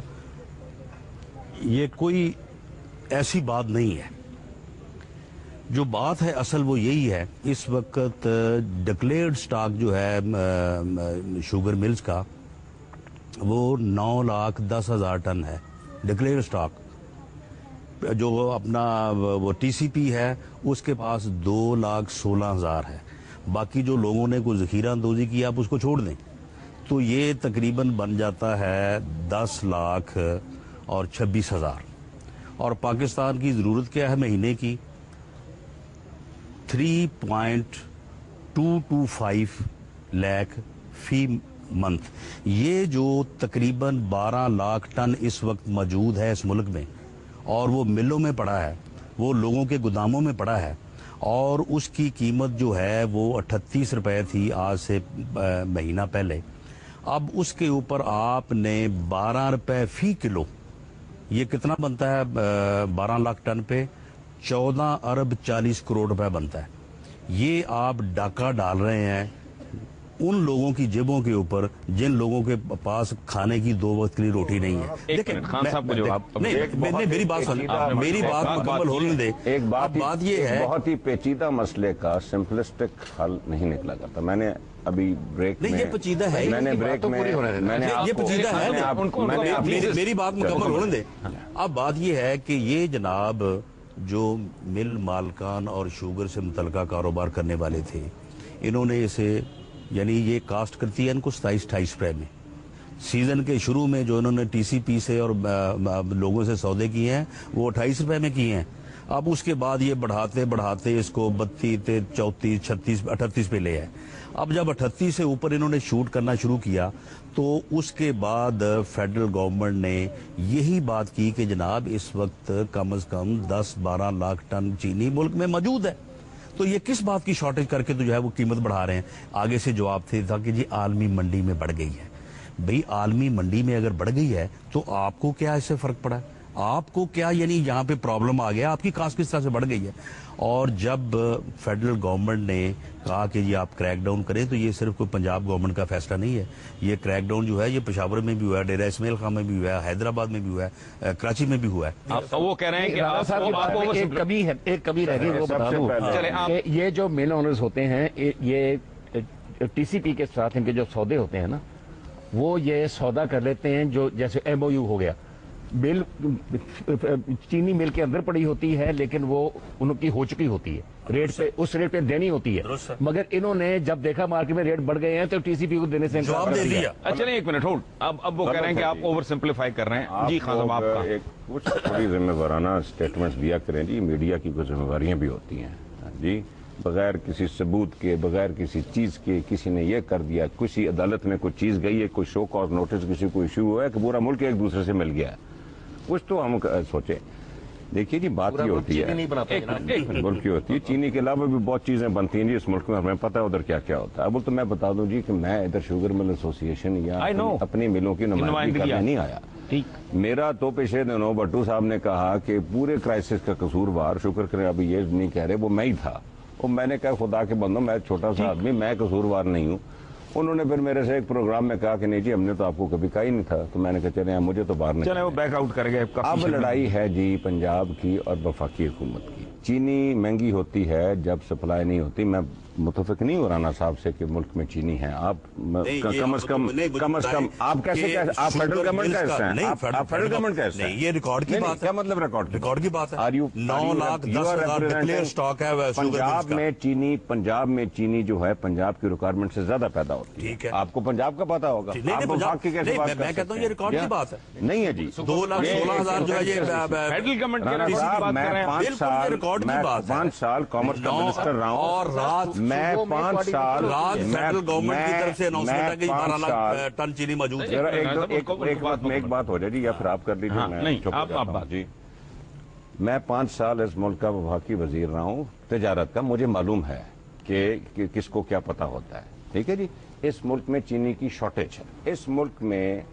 یہ کوئی ایسی بات نہیں ہے. جو بات ہے اصل وہ یہی ہے, اس وقت ڈکلیئرڈ سٹاک جو ہے شوگر ملز کا وہ 9,10,000 ٹن ہے ڈکلیئرڈ سٹاک. جو اپنا وہ ٹی سی پی ہے اس کے پاس 2,16,000 ہے. باقی جو لوگوں نے کوئی ذخیرہ اندوزی کی آپ اس کو چھوڑ دیں تو یہ تقریباً بن جاتا ہے 10,26,000. اور پاکستان کی ضرورت کیا ہے مہینے کی؟ 3.225 لاکھ فی منتھ. یہ جو تقریباً 12 لاکھ ٹن اس وقت موجود ہے اس ملک میں, اور وہ ملوں میں پڑا ہے, وہ لوگوں کے گوداموں میں پڑا ہے, اور اس کی قیمت جو ہے وہ 38 روپے تھی آج سے مہینہ پہلے. اب اس کے اوپر آپ نے 12 روپے فی کلو, یہ کتنا بنتا ہے 12 لاکھ ٹن پہ؟ 14 ارب 40 کروڑ روپے بنتا ہے. یہ آپ ڈاکہ ڈال رہے ہیں ان لوگوں کی جیبوں کے اوپر جن لوگوں کے پاس کھانے کی 2 وقت کی روٹی نہیں ہے. لیکن خان صاحب کو جو آپ میری بات سن, میری بات مکمل ہونے دیں. ایک بات یہ ہے بہت ہی پیچیدہ مسئلے کا سمپلسٹک حل نہیں نکلا کرتا. میں نے ابھی بریک نہیں, یہ پیچیدہ ہے, میں نے بریک میں یہ پیچیدہ ہے, میری بات مکمل ہونے دیں. اب بات یہ ہے کہ یہ جناب جو مل مالکان اور شوگر سے متعلقہ کاروبار کرنے والے تھے, انہوں نے اسے یعنی یہ کاسٹ کرتی ہے ان کو 27-28 روپے میں. सीजन के शुरू में जो इन्होंने टीसीपी से और लोगों से सौदे किए हैं वो 28 रुपए में किए हैं। अब उसके बाद ये बढ़ाते बढ़ाते इसको 32, 34, 36, 38 पे ले आए। अब जब 38 से ऊपर इन्होंने शूट करना शुरू किया तो उसके बाद फेडरल गवर्नमेंट ने यही बात की कि जनाब इस वक्त कम से कम 10-12 लाख टन चीनी मुल्क में मौजूद है, तो ये किस बात की शॉर्टेज करके तो जो है वो कीमत बढ़ा रहे हैं। आगे से जवाब था कि जी आलमी मंडी में बढ़ गई है। भाई आलमी मंडी में अगर बढ़ गई है तो आपको क्या इससे फर्क पड़ा, आपको क्या यानी यहाँ पे प्रॉब्लम आ गया, आपकी कास्ट किस तरह से बढ़ गई है। और जब फेडरल गवर्नमेंट ने कहा कि ये आप क्रैकडाउन करें तो ये सिर्फ कोई पंजाब गवर्नमेंट का फैसला नहीं है, ये क्रैकडाउन जो है ये पेशावर में भी हुआ है, डेरा इस्माइल खां में भी हुआ है, हैदराबाद में भी हुआ है, कराची में भी हुआ है। आप वो कह रहे हैं कि एक कमी रह गई, वो बता दूं। चले ये जो मेन ओनर्स होते हैं ये टीसीपी के साथ इनके जो सौदे होते हैं ना, वो ये सौदा कर लेते हैं जो जैसे एमओयू हो गया, मिल चीनी मिल के अंदर पड़ी होती है लेकिन वो उनकी हो चुकी होती है, रेट पे उस रेट पे देनी होती है, मगर इन्होंने जब देखा मार्केट में रेट बढ़ गए हैं तो टीसीपी को देने से जवाब दे दिया। अच्छा एक मिनट होल्ड, अब वो कह रहे हैं कि आप ओवर सिंप्लीफाई कर रहे हैं। जी खान साहब आपका एक कुछ थोड़ी जिम्मेवाराना स्टेटमेंट्स दिया करें जी, मीडिया की कुछ जिम्मेवारियां भी होती हैं जी, बगैर किसी सबूत के, बगैर किसी चीज के किसी ने ये कर दिया, किसी अदालत में कोई चीज गई है, कोई शो कॉज नोटिस किसी को इशू हुआ है कि पूरा मुल्क एक दूसरे से मिल गया है, कुछ तो हम सोचे। देखिए जी बात ये होती है मुल्क की होती है, चीनी के अलावा भी बहुत चीजें बनती हैं जी इस मुल्क में, हमें पता है उधर क्या क्या होता है। अब तो मैं बता दूं जी कि मैं इधर शुगर मिल एसोसिएशन या अपनी मिलों की नुमाइंदगी करने नहीं आया। मेरा तो पिछले दिनों भट्टू साहब ने कहा कि पूरे क्राइसिस का कसूरवार शुक्र करें अभी ये नहीं कह रहे, वो मैं ही था। और मैंने कहा खुदा के बंदो मैं छोटा सा आदमी, मैं कसूरवार नहीं हूँ। उन्होंने फिर मेरे से एक प्रोग्राम में कहा कि नहीं जी हमने तो आपको कभी कहा ही नहीं था, तो मैंने कहा चले मुझे तो बाहर नहीं, चले वो बैक आउट कर गए। अब लड़ाई है जी पंजाब की और वफाकी हुकूमत की। चीनी महंगी होती है जब सप्लाई नहीं होती। मैं मुतफिक नहीं हो राना साहब से कि मुल्क में चीनी है, आप कम से कम आप कैसे आप फेडरल गवर्नमेंट का हिस्सा हैं, आप फेडरल गवर्नमेंट का हिस्सा हैं। ये रिकॉर्ड की बात है। क्या मतलब रिकॉर्ड की बात है? 9,10,000 डिक्लेयर स्टॉक है पंजाब में चीनी जो है पंजाब की रिक्वायरमेंट से ज्यादा पैदा होती है। ठीक है, आपको पंजाब का पता होगा, आपको बाकी कैसे बात? मैं कहता हूँ ये रिकॉर्ड की बात है। नहीं है जी, 2,16,000 जो है ये फेडरल गवर्नमेंट मैं 5 साल कॉमर्स का मिनिस्टर रहा हूँ और रात मैं 5 साल फेडरल गवर्नमेंट की तरफ से अनाउंसमेंट है कि 12 लाख टन चीनी मौजूद है। एक बात हो जाए जी, या फिर आप कर लीजिए। नहीं आप बात जी। मैं 5 साल इस मुल्क का वफाकी वजीर रहा हूँ तिजारत का, मुझे मालूम है कि किसको क्या पता होता है। ठीक है जी, इस मुल्क में चीनी की शॉर्टेज है। इस मुल्क में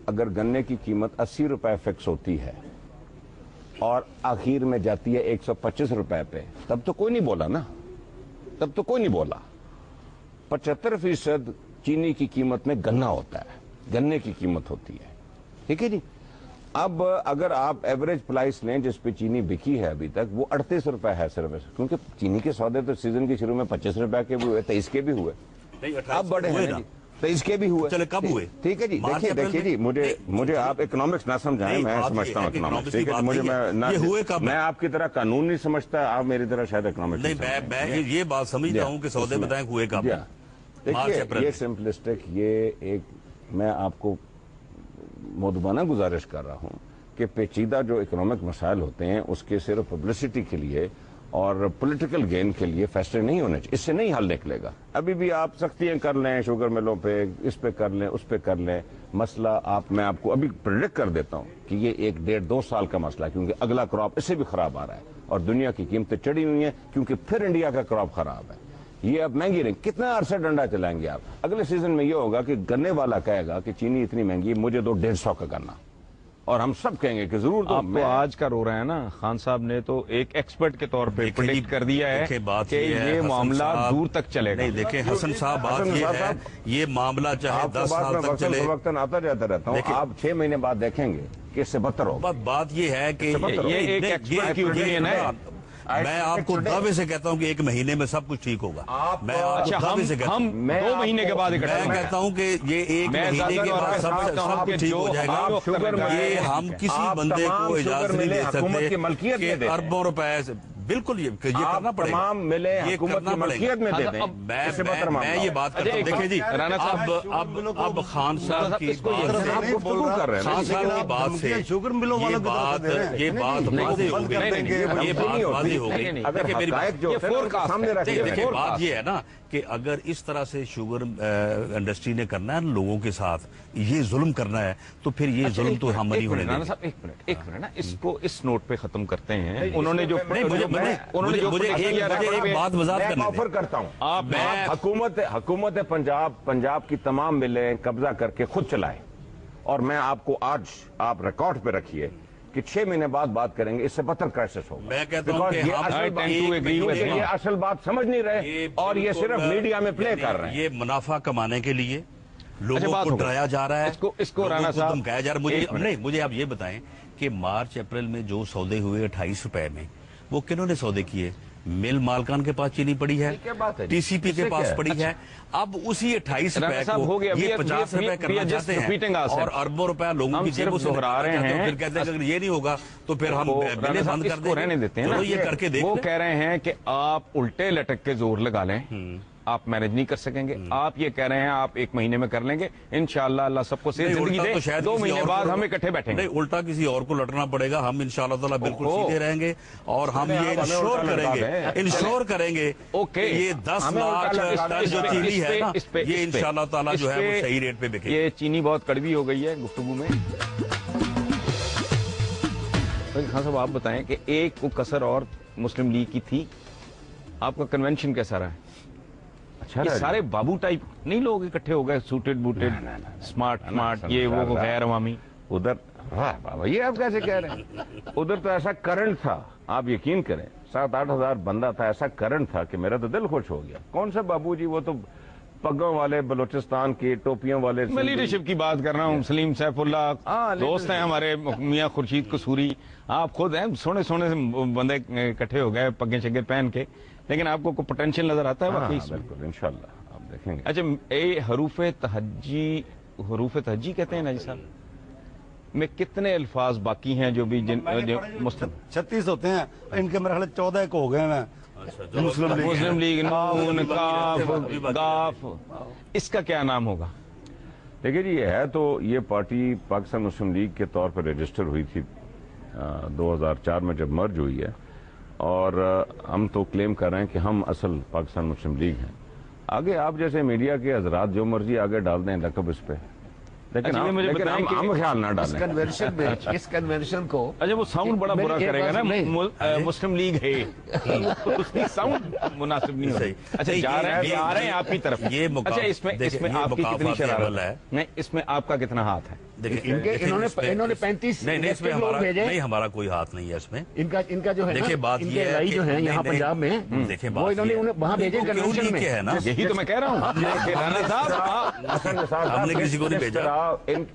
अगर गन्ने की कीमत 80 रुपए फिक्स होती है और आखिर में जाती है 125 रुपए पे, तब तो कोई नहीं बोला ना, तब तो कोई नहीं बोला। 75% चीनी की कीमत में गन्ना होता है, गन्ने की कीमत होती है। ठीक है जी। अब अगर आप एवरेज प्राइस लें जिस पे चीनी बिकी है अभी तक, वो 38 रुपए है सिर्फ, क्योंकि चीनी के सौदे तो सीजन के शुरू में 25 रुपए के भी हुए, 23 के भी हुए, अब बड़े हैं जी, 23 के भी हुए। चले कब हुए? ठीक है जी। देखिए जी, मुझे आप इकोनॉमिक्स ना समझाएं, मैं समझता हूँ इकोनॉमिक्स। ठीक है, मुझे मैं आपकी तरह कानून नहीं समझता, आप मेरी तरह शायद इकोनॉमिक्स नहीं। मैं ये बात समझता हूँ कि सौदे बताएं हुए कब। देखिए ये सिंपलिस्टिक, ये एक मैं आपको मुदबाना गुजारिश कर रहा हूँ कि पेचीदा जो इकोनॉमिक मसाइल होते हैं उसके सिर्फ पब्लिसिटी के लिए और पॉलिटिकल गेन के लिए फैसले नहीं होने चाहिए, इससे नहीं हल निकलेगा। अभी भी आप सख्तियां कर लें शुगर मिलों पे, इस पे कर लें, उस पे कर लें, मसला मैं आपको अभी प्रेडिक्ट कर देता हूं कि ये 1-1.5-2 साल का मसला है, क्योंकि अगला क्रॉप इससे भी खराब आ रहा है और दुनिया की कीमतें चढ़ी हुई हैं क्योंकि फिर इंडिया का क्रॉप खराब है। ये अब महंगी रही, कितना अरसा डंडा चलाएंगे आप? अगले सीजन में ये होगा कि गन्ने वाला कहेगा कि चीनी इतनी महंगी, मुझे तो 150 का गन्ना, और हम सब कहेंगे कि जरूर। तो आप तो आज का रो रहे हैं ना, खान साहब ने तो एक एक्सपर्ट के तौर पे प्रेडिक्ट कर दिया है कि ये मामला दूर तक चलेगा। नहीं देखें हसन साहब, बात ये है, ये मामला चाहे 10 साल तक चले, वक्तन आता जाता रहता हूँ, आप 6 महीने बाद देखेंगे कि इससे बदतर होगा। बात ये है कि ये एक एक्सपर्ट की ओपिनियन है। मैं आपको दावे से कहता हूँ कि 1 महीने में सब कुछ ठीक होगा। मैं आपको दावे से कहता हूँ, हम 2 महीने के बाद मैं कहता हूँ कि ये 1 महीने के बाद सब कुछ ठीक हो जाएगा। ये हम किसी बंदे को इजाजत नहीं दे सकते कि अरबों रुपए बिल्कुल ये करना पड़ेगा, तमाम मिले ये हुकूमत करना की मलकियत में दे दें। मैं ये बात करता हूं, देखिए जी, राणा साहब, अब खान साहब की इसको बात से, आप गुफ्तगू कर रहे हैं खान साहब की बात से शुगर मिलों वालों की तरफ दे रहे हैं। ये बात वाज़ेह हो गई, ये बात वाज़ेह हो गई। अगर देखिए मेरी बात, हक़ाइक़ जो होते हैं ना, सामने रख दिए देखिए हैं। बात ये है ना कि अगर इस तरह से शुगर इंडस्ट्री ने करना है लोगों के साथ, ये जुल्म करना है, तो फिर ये जुल्म तो हम नहीं होने राणा देंगे। साहब एक मिनट ना, इसको इस नोट पे खत्म करते हैं। उन्होंने जो नहीं, मुझे एक बात वजाहत मैं करने ऑफर दें। करता हूं, आप हुकूमत पंजाब की तमाम मिलें कब्जा करके खुद चलाए, और मैं आपको आज आप रिकॉर्ड पे रखिए कि 6 महीने बाद बात करेंगे, इससे बदतर क्राइसिस होगा। मैं कहता हूं कि ये हम असल बात- क्योंकि ये असल बात समझ नहीं रहे और ये सिर्फ मीडिया में प्ले कर रहे हैं। ये मुनाफा कमाने के लिए लोगों बात को हो गई। डराया जा रहा है, इसको लोगों राणा को साहब, धमकाया जा रहा है। एक मिनट। मुझे आप ये बताएं कि मार्च अप्रैल में जो सौदे हुए 28 रुपए में, वो किन्होंने सौदे किए? मिल मालकान के पास चीनी पड़ी है, क्या बात है? टीसीपी के इससे पास क्या है? पड़ी है। अब उसी 28 राणा रुपए साहब, हो को गया। ये We are- 50 we रुपए are करना just चाहते repeating हैं, ourselves. और अरबों रुपया लोगों हम की जेबों सिर्फ से दोहरा निकालना रहे चाहते हैं। फिर कहते हैं कि अगर ये नहीं होगा तो फिर हम राणा बिलें साहब, बंद कर इसको देंगे। रहने देते हैं ना। चलो ये करके देख वो लें। कह रहे हैं कि आप उल्टे लटक के जोर लगा लें, आप मैनेज नहीं कर सकेंगे। आप ये कह रहे हैं आप 1 महीने में कर लेंगे, इंशाल्लाह अल्लाह सबको सेहत नहीं, जिंदगी उल्टा दे, तो शायद 2 किसी महीने और बाद को- हम इकट्ठे बैठेंगे। नहीं, उल्टा किसी और को लटना पड़ेगा। हम इंशाल्लाह ताला बिल्कुल ओहो। सीधे रहेंगे और हम नहीं, ये आप हमें उल्टा लटका इंश्योर करेंगे ओके। कि ये 10 हमें उल्टा लाख लटका टन जो चीनी है ना, ये इस पे- इंशाल्लाह ताला जो है इस वो पे- सही रेट पे बिकेगी। ये चीनी बहुत कड़वी हो गई है गुफ्तगू में। खान साहब, आप बताएं कि एक को कसर और मुस्लिम लीग की थी, आपका कन्वेंशन कैसा रहा है? अच्छा ये रहा सारे बाबू टाइप नहीं लोग इकट्ठे हो गए, सूटेड बूटेड, स्मार्ट, ये वो गैर अवामी। उधर, वाह बाबा, ये आप कैसे कह रहे हैं? उधर तो ऐसा करंट था, आप यकीन करें, 7-8 हजार बंदा था, ऐसा करंट था कि मेरा तो दिल खुश हो गया। कौन सा बाबूजी, वो तो पगों वाले बलोचिस्तान के, टोपियों वाले। मैं लीडरशिप की बात कर रहा हूँ। सलीम सैफुल्लाह दोस्त हैं हमारे, मियाँ खुर्शीद कसूरी, आप खुद हैं, सोने सोने से बंदे इकट्ठे हो गए पग्गे शग्गे पहन के, लेकिन आपको कोई पोटेंशियल नजर आता है वाकई इसमें? बिल्कुल, इंशाल्लाह आप देखेंगे। अच्छा, हरूफ तहज्जी कहते हैं ना जी साहब, में कितने अल्फाज बाकी हैं जो भी मुस्लिम 36 होते हैं, इनके मेरे ख्याल 14 को हो गए हैं। मुस्लिम लीग, नून, काफ, गाफ, इसका क्या नाम होगा? देखिए जी, ये है तो ये पार्टी पाकिस्तान मुस्लिम लीग के तौर पर रजिस्टर हुई थी 2004 में जब मर्ज हुई है, और हम तो क्लेम कर रहे हैं कि हम असल पाकिस्तान मुस्लिम लीग हैं। आगे आप जैसे मीडिया के हजरात जो मर्जी आगे डाल दें लकब इस पे, लेकिन अच्छा, ये मुझे बताएं कि हम ख्याल ना इस डालें। कन्वेंशन में, इस कन्वेंशन को, अच्छा, वो साउंड बड़ा बुरा मेरी एक करेगा बात ना, नहीं। मुस्लिम लीग है, उसकी साउंड मुनासिब नहीं होगी। अच्छा, नहीं, जा रहे ये- हैं, आ रहे हैं आपकी तरफ। ये मुकाफ- अच्छा, इसमें देखिए, ये आपकी कितनी मुकाफात शरारत अमल है। नहीं, इसमें आपका कितना हाथ है? देखिए, इन्होंने इसमें 35 नहीं, इसमें लोग हमारा भेजे। नहीं, हमारा कोई हाथ नहीं है इसमें। इनका जो है देखिए, ना, बात इनके ये है भाई कि- जो है नहीं, यहाँ नहीं, पंजाब में, देखिए, वो बात इन्होंने ये है। वहाँ भेजे क्यों कन्वेंशन लीग के है में। ना, यही तो मैं कह रहा हूँ कि राणा साहब, हमने किसी को नहीं भेजा। इन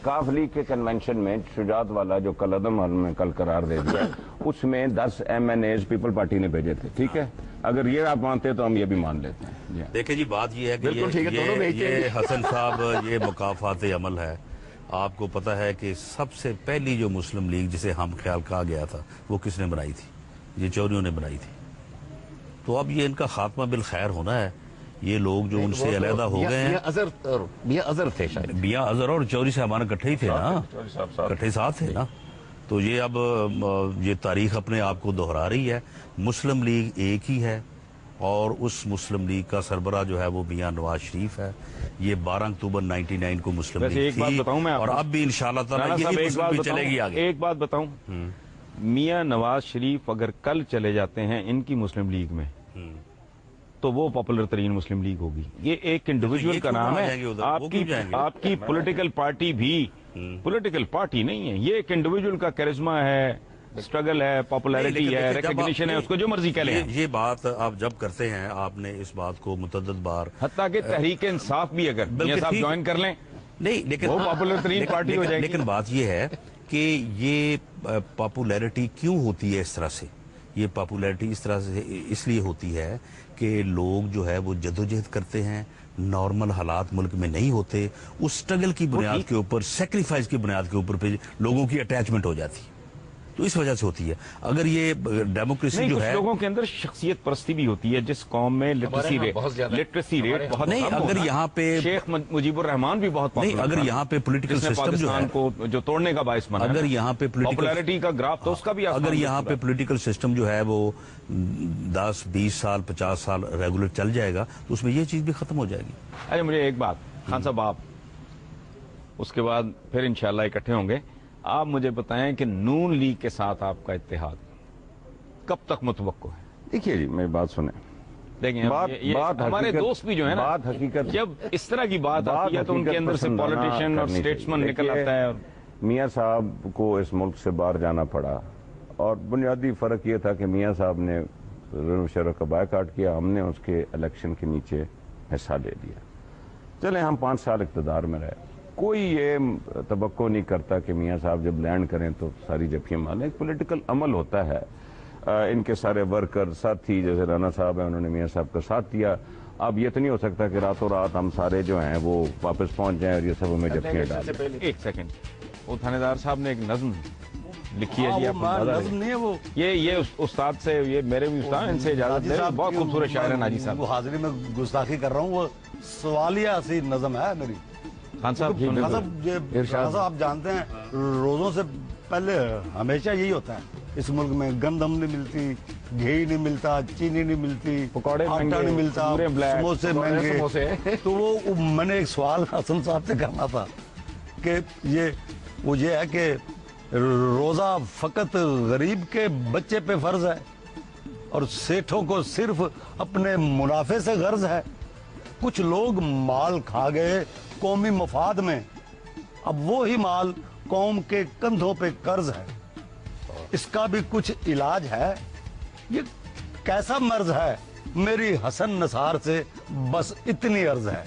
काफ लीग के कन्वेंशन में शुजात वाला जो कलदम में कल करार दे दिया, उसमें 10 MNAs पीपल पार्टी ने भेजे थे। ठीक है, अगर ये आप मानते हैं तो हम ये भी मान लेते हैं। देखिए जी, बात ये है कि बिल्कुल ठीक है, दोनों भेजते ये हैं। हसन साहब, ये मुकाफात अमल है। आपको पता है कि सबसे पहली जो मुस्लिम लीग जिसे हम ख्याल कहा गया था, वो किसने बनाई थी? ये चौधरियों ने बनाई थी। तो अब ये इनका खात्मा बिल खैर होना है। ये लोग जो उनसे अलहदा हो गए हैं, मियां अजहर थे शायद। मियां अजहर और चौधरी से हमारे इकट्ठे ही थे ना, इकट्ठे साथ थे ना। तो ये अब ये तारीख अपने आप को दोहरा रही है। मुस्लिम लीग एक ही है और उस मुस्लिम लीग का सरबरा जो है वो मियां नवाज शरीफ है। ये 12 अक्टूबर 99 को मुस्लिम वैसे लीग एक बात थी बताऊं मैं और आपको? अब भी इंशाल्लाह ताला राणा साहब, यही एक मुस्लिम बात लीग बताऊं, चलेगी आगे। एक बात बताऊं, मियां नवाज शरीफ अगर कल चले जाते हैं इनकी मुस्लिम लीग में, तो वो पॉपुलर तरीन मुस्लिम लीग होगी। ये एक इंडिविजुअल ये का क्यों नाम ना है। जाएंगे उधर? वो क्यों जाएंगे? आपकी पॉलिटिकल पार्टी भी पॉलिटिकल पार्टी नहीं है, ये एक इंडिविजुअल का करिश्मा है, स्ट्रगल है, पॉपुलैरिटी नहीं, है, लेकिन जब आप- रिकग्निशन है, उसको जो मर्जी कह लें। ये बात आप जब करते हैं, आपने इस बात को मुतअद्दिद बार हत्ता कि तहरीक इंसाफ भी अगर मियां साहब ठीक- ज्वाइन कर लें, नहीं, लेकिन वो पॉपुलर तरीन लेकिन- पार्टी हो लेकिन- जाएगी। लेकिन बात ये है कि ये पॉपुलैरिटी क्यों होती है इस तरह से? ये पॉपुलैरिटी इस तरह से इसलिए होती है कि लोग जो है वो जदोजहद करते हैं, नॉर्मल हालात मुल्क में नहीं होते, उस स्ट्रगल की बुनियाद के ऊपर, सेक्रीफाइस की बुनियाद के ऊपर पे लोगों की अटैचमेंट हो जाती है। تو اس وجہ سے ہوتی ہے. اگر یہ ڈیموکریسی جو ہے, لوگوں کے اندر شخصیت پرستی بھی ہوتی ہے. جس قوم میں لٹریسی ریٹ بہت نہیں, اگر یہاں پہ شیخ مجیب الرحمان بھی بہت نہیں, اگر یہاں پہ پولیٹیکل سسٹم جو ہے کو جو توڑنے کا باعث بنا, اگر یہاں پہ پاپولیرٹی کا گراف تو اس کا بھی, اگر یہاں پہ پولیٹیکل سسٹم جو ہے وہ 10 20 سال 50 سال ریگولر چل جائے گا تو اس میں یہ چیز بھی ختم ہو جائے گی. اچھا مجھے ایک بات, خان صاحب آپ اس کے بعد پھر انشاءاللہ اکٹھے ہوں گے, آپ مجھے بتائیں کہ نون لیگ کے ساتھ آپ کا اتحاد کب تک متوقع ہے؟ دیکھیے جی میری بات سنیں, دیکھیں ہمارے دوست بھی جو ہے نا, بات حقیقت جب اس طرح کی بات آتی ہے تو ان کے اندر سے پولیٹیشین اور اسٹیٹسمن نکل آتا ہے. میاں صاحب کو اس ملک سے باہر جانا پڑا اور بنیادی فرق یہ تھا کہ میاں صاحب نے شرف کا بائیکاٹ کیا, ہم نے اس کے الیکشن کے نیچے حصہ لے لیا. چلیں ہم 5 سال اقتدار میں رہے, کوئی یہ توقع نہیں کرتا کہ میاں صاحب جب لینڈ کریں تو ساری جفیاں مانیں. ایک پولیٹیکل عمل ہوتا ہے, ان کے سارے ورکر ساتھی جیسے رانا صاحب ہیں انہوں نے میاں صاحب کا ساتھ دیا. اب یہ تو نہیں ہو سکتا کہ راتوں رات ہم سارے جو ہیں وہ واپس پہنچ جائیں اور یہ سب ہمیں جفیاں ڈالیں. ایک سیکنڈ, وہ تھانے دار صاحب نے ایک نظم لکھی ہے جی, نظم نہیں ہے وہ, یہ استاد سے, یہ میرے بھی استاد, ان سے اجازت دیں, بہت خوبصورت شاعر ہے ناجی صاحب. وہ حاضری میں گستاخی کر رہا ہوں, وہ سوالیہ سی نظم ہے میری. خان صاحب آپ جانتے ہیں روزوں سے پہلے ہمیشہ یہی ہوتا ہے اس ملک میں, گندم نہیں ملتی, گھی نہیں ملتا, چینی نہیں ملتی, پکوڑے آٹا نہیں ملتا, سموسے مہنگے. تو وہ میں نے ایک سوال حسن صاحب سے کرنا تھا کہ وہ یہ ہے کہ روزہ فقط غریب کے بچے پہ فرض ہے اور سیٹھوں کو صرف اپنے منافع سے غرض ہے. کچھ لوگ مال کھا گئے قومی مفاد میں, اب وہی مال قوم کے کندھوں پہ قرض ہے. اس کا بھی کچھ علاج ہے, یہ کیسا مرض ہے, میری حسن نثار سے بس اتنی عرض ہے.